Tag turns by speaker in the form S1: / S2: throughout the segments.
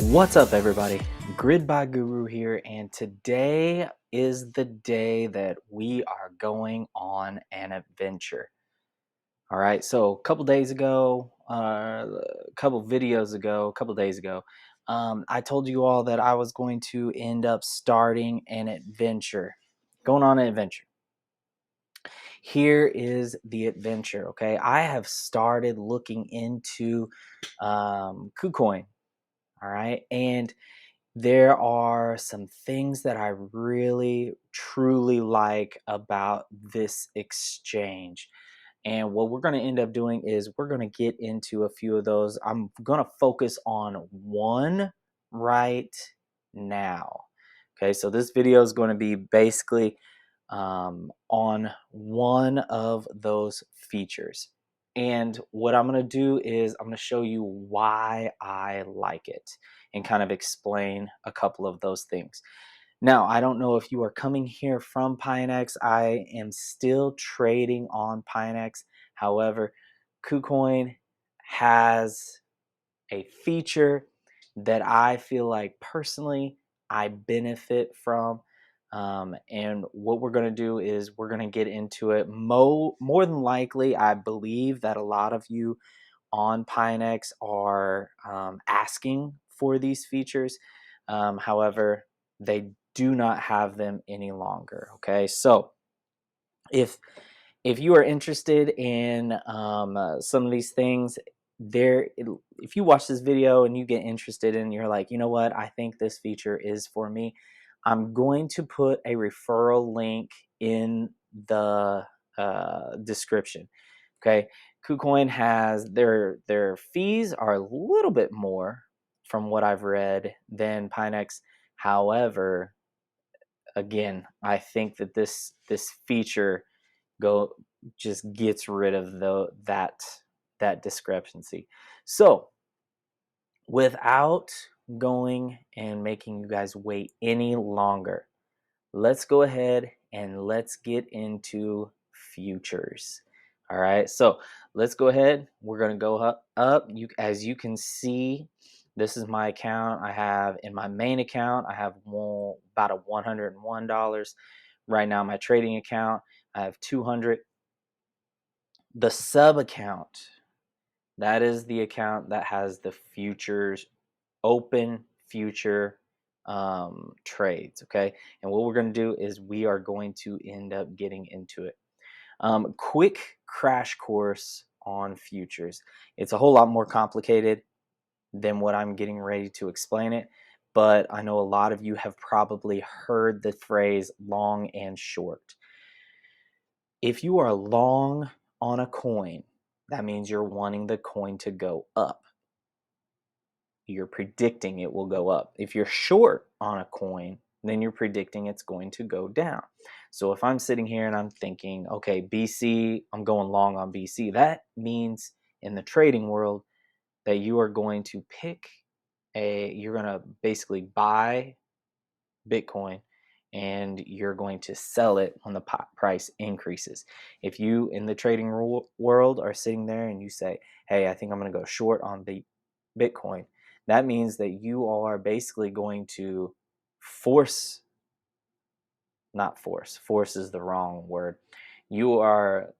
S1: What's up, everybody? Gridbot Guru here, and today is the day that we are going on an adventure. All right, so a couple days ago, a couple days ago, I told you all that I was going to end up starting an adventure, going on an adventure. Here is the adventure, okay? I have started looking into KuCoin, all right? And there are some things that I really, truly like about this exchange. And what we're going to end up doing is we're going to get into a few of those. I'm going to focus on one right now. Okay, so this video is going to be basically on one of those features. And what I'm going to do is I'm going to show you why I like it and kind of explain a couple of those things. Now, I don't know if you are coming here from Pinex. I am still trading on Pinex. However, KuCoin has a feature that I feel like personally I benefit from. And what we're going to do is we're going to get into it. More than likely, I believe that a lot of you on Pinex are asking for these features. However, they do not have them any longer. Okay, so if you are interested in some of these things, if you watch this video and you get interested and you're like, you know what, I think this feature is for me, I'm going to put a referral link in the description. Okay, KuCoin has their fees are a little bit more from what I've read than Pinex. However, again, I think that this feature just gets rid of that discrepancy. So without going and making you guys wait any longer, let's go ahead and let's get into futures. All right, so let's go ahead. We're going to go up. As you can see, this is my account. I have in my main account, I have about a $101 right now. My trading account, I have 200. The sub account, that is the account that has the futures, open future trades. Okay, and what we're going to do is we are going to end up getting into it. Quick crash course on futures. It's a whole lot more complicated than what I'm getting ready to explain it, but I know a lot of you have probably heard the phrase long and short. If you are long on a coin, that means you're wanting the coin to go up. You're predicting it will go up. If you're short on a coin, then you're predicting it's going to go down. So if I'm sitting here and I'm thinking, okay, BC, I'm going long on BC, that means in the trading world that you are going to you're going to basically buy Bitcoin and you're going to sell it when the price increases. If you in the trading world are sitting there and you say, hey, I think I'm going to go short on Bitcoin, that means that you are basically going to force is the wrong word. You are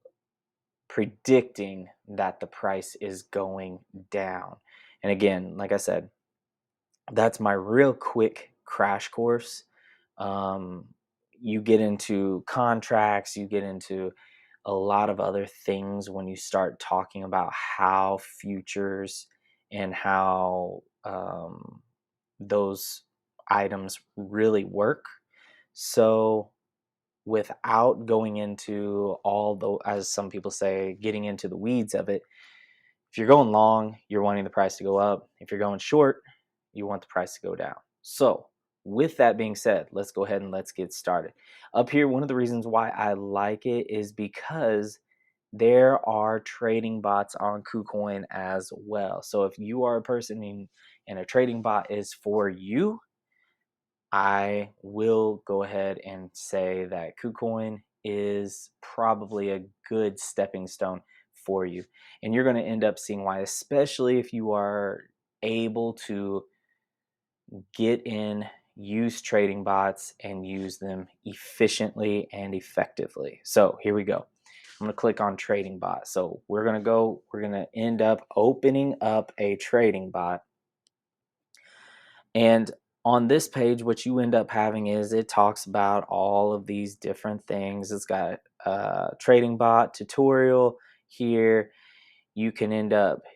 S1: predicting that the price is going down. And again, like I said, that's my real quick crash course. You get into contracts, you get into a lot of other things when you start talking about how futures and how those items really work. So without going into as some people say, getting into the weeds of it, if you're going long, you're wanting the price to go up. If you're going short, you want the price to go down. So with that being said, let's go ahead and let's get started. Up here, one of the reasons why I like it is because there are trading bots on KuCoin as well. So if you are a person and a trading bot is for you, I will go ahead and say that KuCoin is probably a good stepping stone for you. And you're going to end up seeing why, especially if you are able to get in, use trading bots, and use them efficiently and effectively. So here we go. I'm going to click on trading bot. So we're going to end up opening up a trading bot. And on this page, what you end up having is it talks about all of these different things. It's got a trading bot tutorial here. You can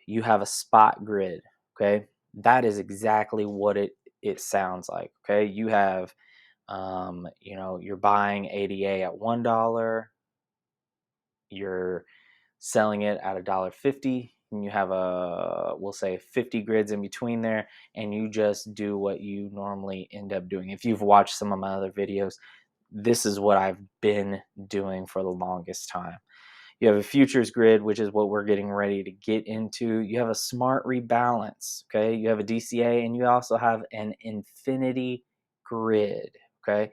S1: you have a spot grid. Okay. That is exactly what it sounds like. Okay. You have, you're buying ADA at $1. You're selling it at $1.50, and you have we'll say 50 grids in between there, and you just do what you normally end up doing. If you've watched some of my other videos, this is what I've been doing for the longest time. You have a futures grid, which is what we're getting ready to get into. You have a smart rebalance, okay? You have a DCA, and you also have an infinity grid, okay?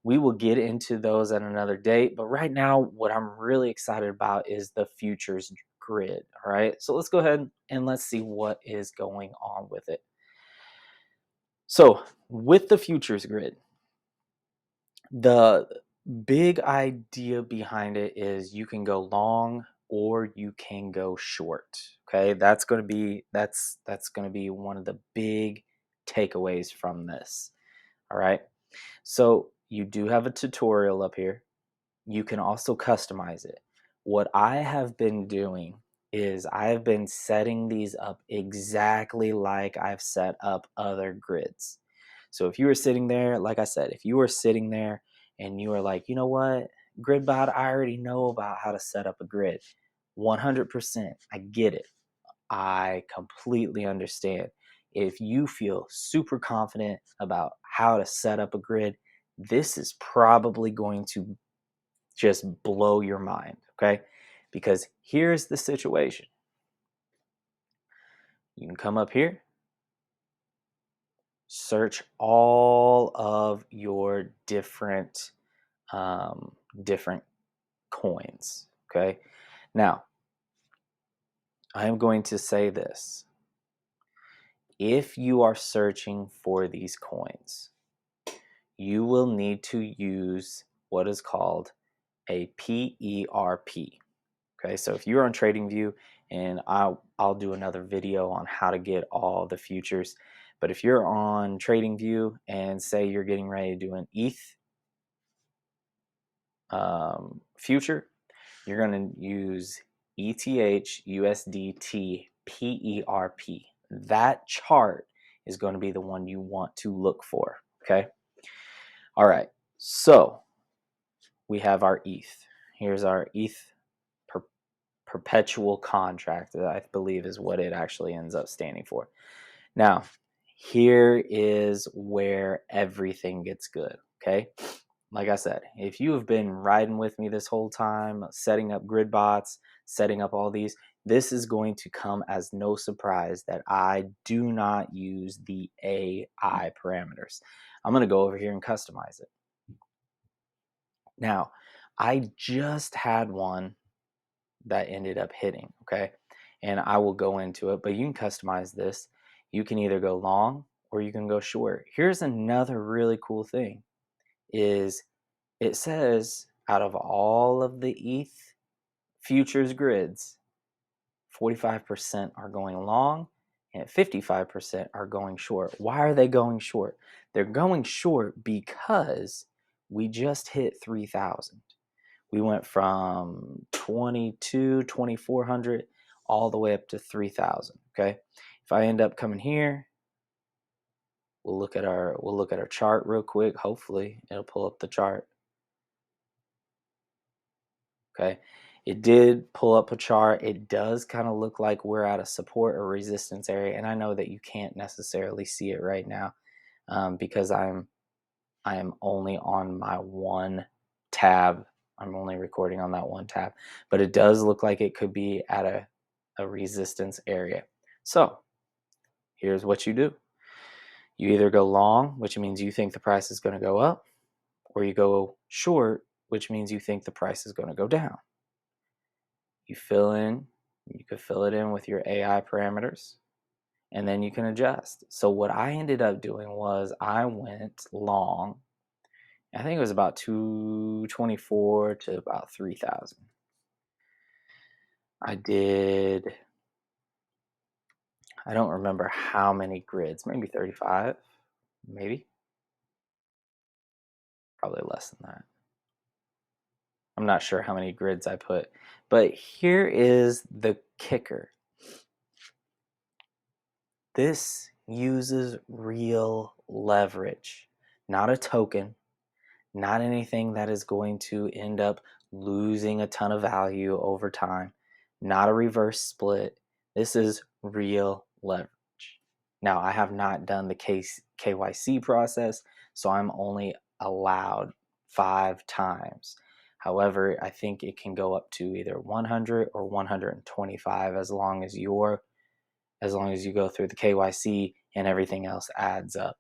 S1: We will get into those at another date, but right now what I'm really excited about is the futures grid. All right, so let's go ahead and let's see what is going on with it. So with the futures grid, the big idea behind it is you can go long or you can go short. Okay, that's going to be one of the big takeaways from this. All right, so you do have a tutorial up here. You can also customize it. What I have been doing is I have been setting these up exactly like I've set up other grids. So if you were sitting there, like I said, if you were sitting there and you were like, you know what, Gridbot, I already know about how to set up a grid. 100%, I get it. I completely understand. If you feel super confident about how to set up a grid, this is probably going to just blow your mind, okay? Because here's the situation. You can come up here, search all of your different different coins, okay? Now, I am going to say this. If you are searching for these coins, you will need to use what is called a PERP. Okay, so if you're on TradingView, and I'll do another video on how to get all the futures, but if you're on TradingView and say you're getting ready to do an ETH future, you're going to use ETH USDT PERP. That chart is going to be the one you want to look for. Okay. All right. So we have our ETH. Here's our ETH perpetual contract, that I believe is what it actually ends up standing for. Now, here is where everything gets good. Okay. Like I said, if you have been riding with me this whole time, setting up grid bots, setting up all these, this is going to come as no surprise that I do not use the AI parameters. I'm going to go over here and customize it. Now, I just had one that ended up hitting, okay? And I will go into it, but you can customize this. You can either go long or you can go short. Here's another really cool thing is it says out of all of the ETH futures grids, 45% are going long and 55% are going short. Why are they going short? They're going short because we just hit 3,000. We went from 2,400 all the way up to 3,000. Okay, if I end up coming here, we'll look at our chart real quick. Hopefully, it'll pull up the chart. Okay, it did pull up a chart. It does kind of look like we're at a support or resistance area, and I know that you can't necessarily see it right now because I am only on my one tab. I'm only recording on that one tab, but it does look like it could be at a resistance area. So here's what you do. You either go long, which means you think the price is going to go up, or you go short, which means you think the price is going to go down. You could fill it in with your AI parameters, and then you can adjust. So what I ended up doing was I went long. I think it was about 224 to about 3,000. I don't remember how many grids, maybe 35, maybe, probably less than that. I'm not sure how many grids I put, but here is the kicker. This uses real leverage, not a token, not anything that is going to end up losing a ton of value over time, not a reverse split. This is real leverage. Now, I have not done the KYC process, so I'm only allowed 5 times. However, I think it can go up to either 100 or 125 as long as you go through the KYC and everything else adds up.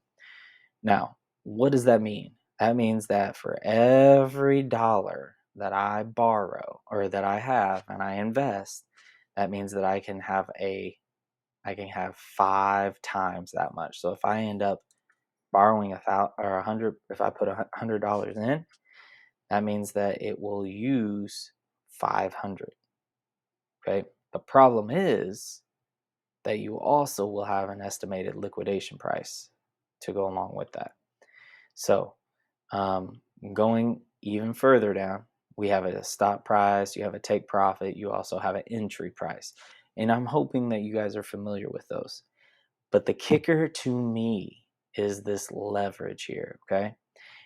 S1: Now, what does that mean? That means that for every dollar that I borrow or that I have and I invest, that means that I can have 5 times that much. So if I end up borrowing $100, if I put $100 in, that means that it will use 500. Okay. The problem is that you also will have an estimated liquidation price to go along with that. So going even further down, we have a stop price, you have a take profit, you also have an entry price. And I'm hoping that you guys are familiar with those. But the kicker to me is this leverage here, okay?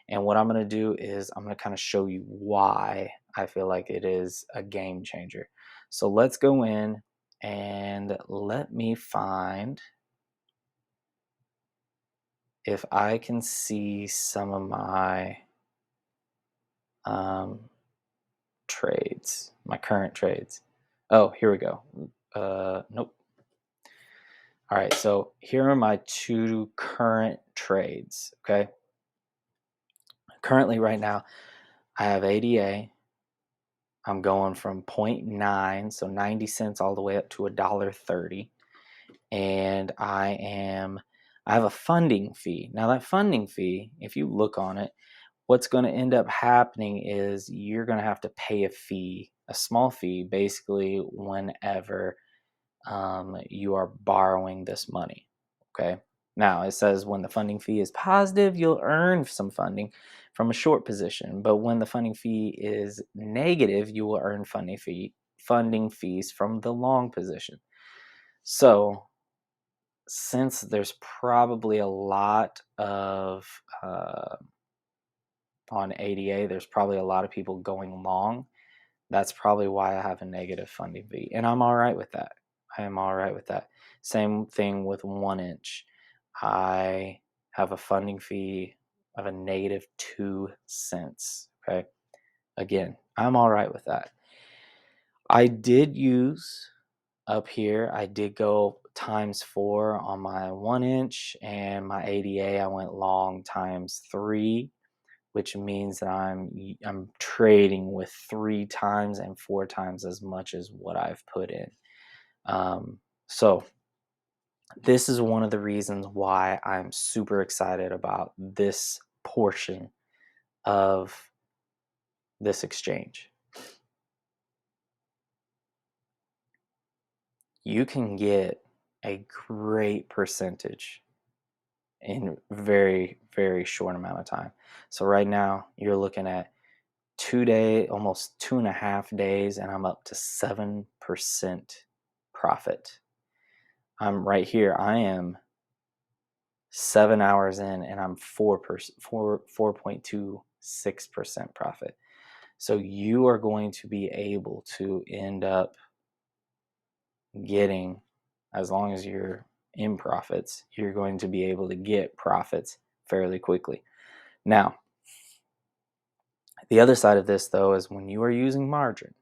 S1: And what I'm going to do is I'm going to kind of show you why I feel like it is a game changer. So let's go in and let me find if I can see some of my trades, my current trades. Oh, here we go. Nope. All right, so here are my 2 current trades, okay? Currently right now, I have ADA. I'm going from 0.9, so 90 cents all the way up to $1.30. And I have a funding fee. Now that funding fee, if you look on it, what's going to end up happening is you're going to have to pay a fee, a small fee, basically whenever you are borrowing this money. Okay. Now it says when the funding fee is positive, you'll earn some funding from a short position, but when the funding fee is negative, you will earn funding fees from the long position. So since there's probably a lot of on ADA, there's probably a lot of people going long. That's probably why I have a negative funding fee, and I'm all right with that. I am all right with that. Same thing with 1 inch. I have a funding fee of a negative 2 cents. Okay. Again, I'm all right with that. I did use up here, I did go ×4 on my 1 inch, and my ADA, I went long ×3, which means that I'm trading with 3 times and 4 times as much as what I've put in. So this is one of the reasons why I'm super excited about this portion of this exchange. You can get a great percentage in very, very short amount of time. So right now you're looking at almost 2.5 days, and I'm up to 7% profit. I'm right here. I am 7 hours in, and I'm 4.26% profit. So you are going to be able to end up getting, as long as you're in profits, you're going to be able to get profits fairly quickly. Now, the other side of this, though, is when you are using margin,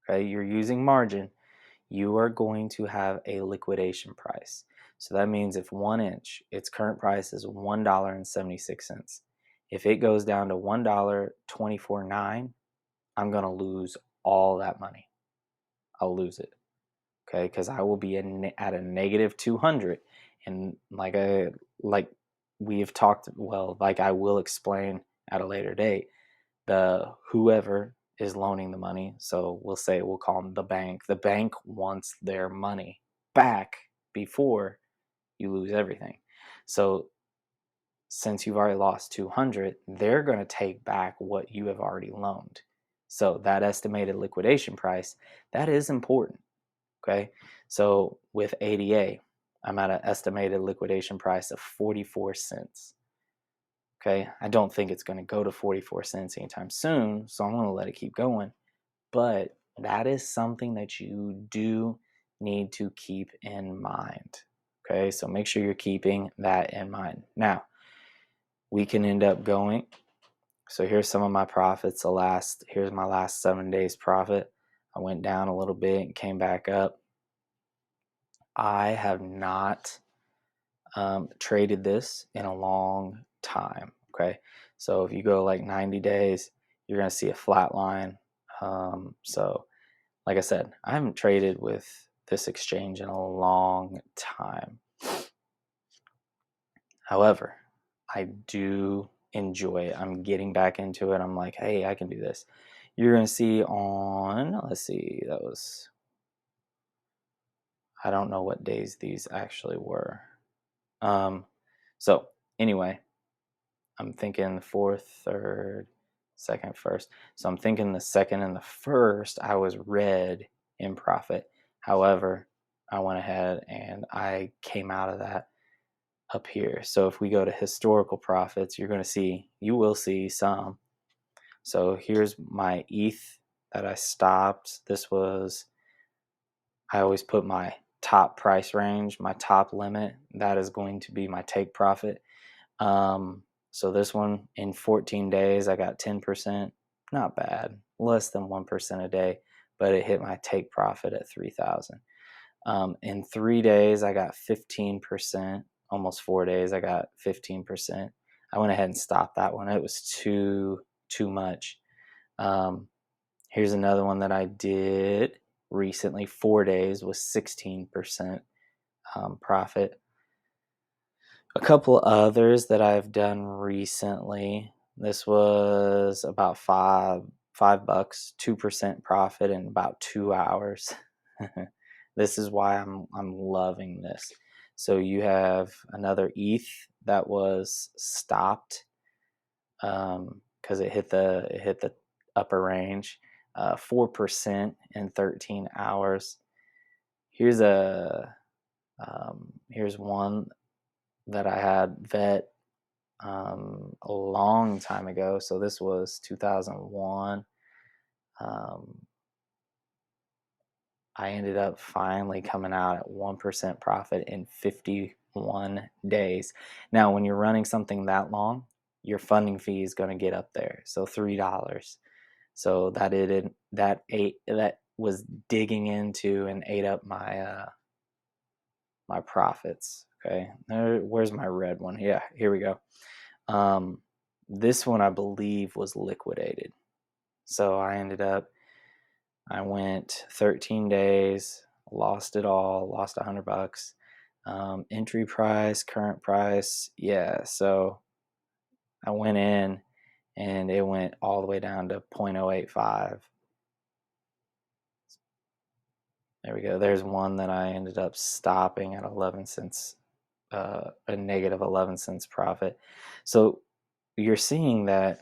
S1: okay, you're using margin, you are going to have a liquidation price. So that means if 1 inch, its current price is $1.76. If it goes down to $1.249, I'm going to lose all that money. I'll lose it. okay? Because I will be at a negative 200, and like we have talked, well, like I will explain at a later date, the whoever is loaning the money, so we'll call them the bank. The bank wants their money back before you lose everything. So since you've already lost 200, they're going to take back what you have already loaned. So that estimated liquidation price, that is important, okay? So with ADA, I'm at an estimated liquidation price of 44 cents. Okay, I don't think it's going to go to 44 cents anytime soon, so I'm going to let it keep going. But that is something that you do need to keep in mind. Okay, so make sure you're keeping that in mind. Now, we can end up going. So here's some of my profits. Here's my last 7 days profit. I went down a little bit and came back up. I have not traded this in a long time. Okay, so if you go like 90 days, you're going to see a flat line. So like I said, I haven't traded with this exchange in a long time. However, I do enjoy it. I'm getting back into it. I'm like, hey, I can do this. You're going to see on, let's see, I don't know what days these actually were. So anyway, I'm thinking the fourth, third, second, first. So I'm thinking the second and the first, I was red in profit. However, I went ahead and I came out of that up here. So if we go to historical profits, you will see some. So here's my ETH that I stopped. I always put my top price range, my top limit. That is going to be my take profit. So this one in 14 days, I got 10%. Not bad, less than 1% a day, but it hit my take profit at 3,000. In 3 days, I got 15%. Almost 4 days, I got 15%. I went ahead and stopped that one. It was too much. Here's another one that I did recently. 4 days was 16% profit. A couple others that I've done recently. This was about $5, 2% profit in about 2 hours. This is why I'm loving this. So you have another ETH that was stopped because it hit the upper range, 4% in 13 hours. Here's one that I had vet a long time ago. So this was 2001. I ended up finally coming out at 1% profit in 51 days. Now, when you're running something that long, your funding fee is going to get up there. So $3. So that was digging into and ate up my my profits. Okay, where's my red one? Yeah, here we go. This one I believe was liquidated. So I went 13 days, lost it all, lost $100. Entry price, current price, yeah. So I went in and it went all the way down to 0.085. There we go. There's one that I ended up stopping at 11 cents, a negative 11 cents profit. So you're seeing that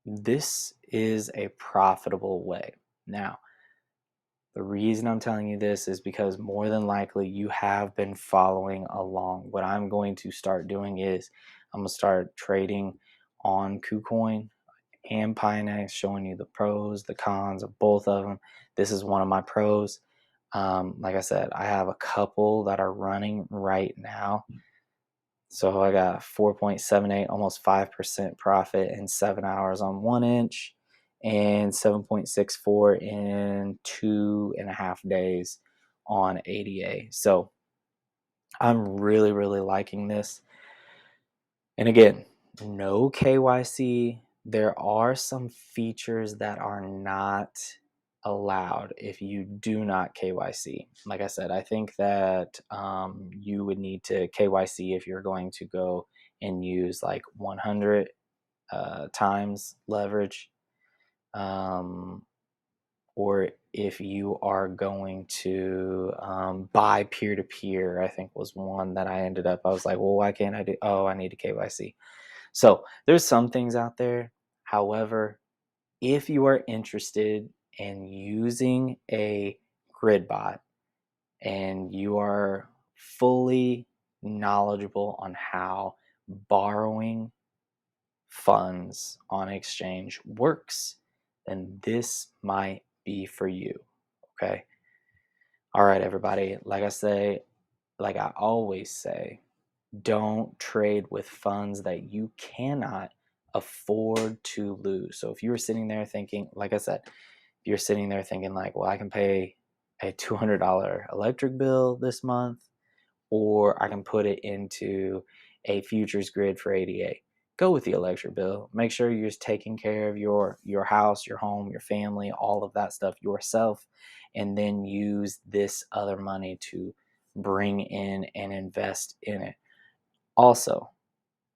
S1: this is a profitable way. Now, the reason I'm telling you this is because more than likely you have been following along. What I'm going to start doing is I'm going to start trading on KuCoin and Pinex, showing you the pros, the cons of both of them. This is one of my pros. Like I said, I have a couple that are running right now. So I got 4.78, almost 5% profit in 7 hours on 1 inch and 7.64 in 2.5 days on ADA. So I'm really, really liking this. And again, no KYC. There are some features that are not allowed if you do not KYC. Like I said, I think that you would need to KYC if you're going to go and use like 100 times leverage, or if you are going to buy peer-to-peer. I think was one that I was like, well, why can't I do? Oh, I need to KYC. So there's some things out there. However, if you are interested in using a Gridbot and you are fully knowledgeable on how borrowing funds on exchange works, then this might be for you. Okay. All right, everybody. Like I always say, don't trade with funds that you cannot afford to lose. So if you were sitting there thinking, like I said, if you're sitting there thinking like, well, I can pay a $200 electric bill this month, or I can put it into a futures grid for 88. Go with the electric bill. Make sure you're just taking care of your house, your home, your family, all of that stuff yourself, and then use this other money to bring in and invest in it. Also,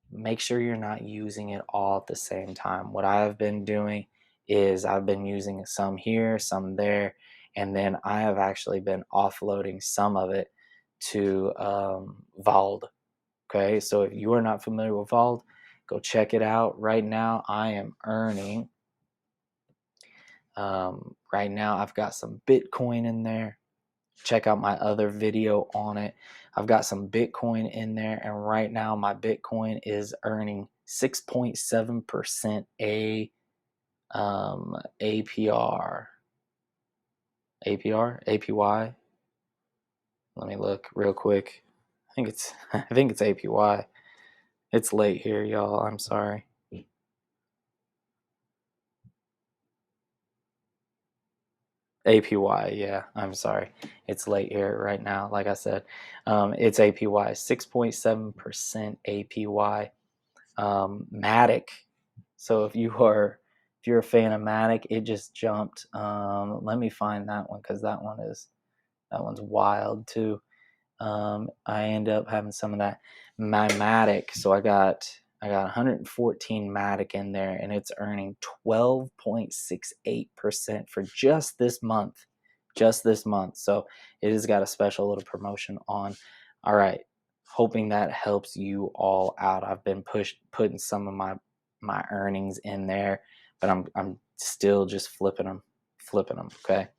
S1: make sure you're not using it all at the same time. What I've been doing is I've been using some here, some there, and then I have actually been offloading some of it to Vald. Okay, so if you are not familiar with Vald, go check it out. Right now, I am earning. Right now, I've got some Bitcoin in there. Check out my other video on it. I've got some Bitcoin in there, and right now my Bitcoin is earning 6.7% APY. Let me look real quick. I think it's APY. It's late here, y'all. I'm sorry. APY, yeah, I'm sorry. It's late here right now. Like I said, it's APY, 6.7% APY. Matic. So if you're a fan of Matic, it just jumped. Let me find that one because that one's wild too. I end up having some of that Matic. So I got 114 Matic in there, and it's earning 12.68% for just this month. So it has got a special little promotion on. All right. Hoping that helps you all out. I've been putting some of my earnings in there, but I'm still just flipping them. Okay.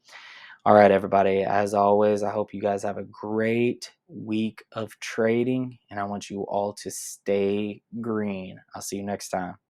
S1: All right, everybody. As always, I hope you guys have a great week of trading, and I want you all to stay green. I'll see you next time.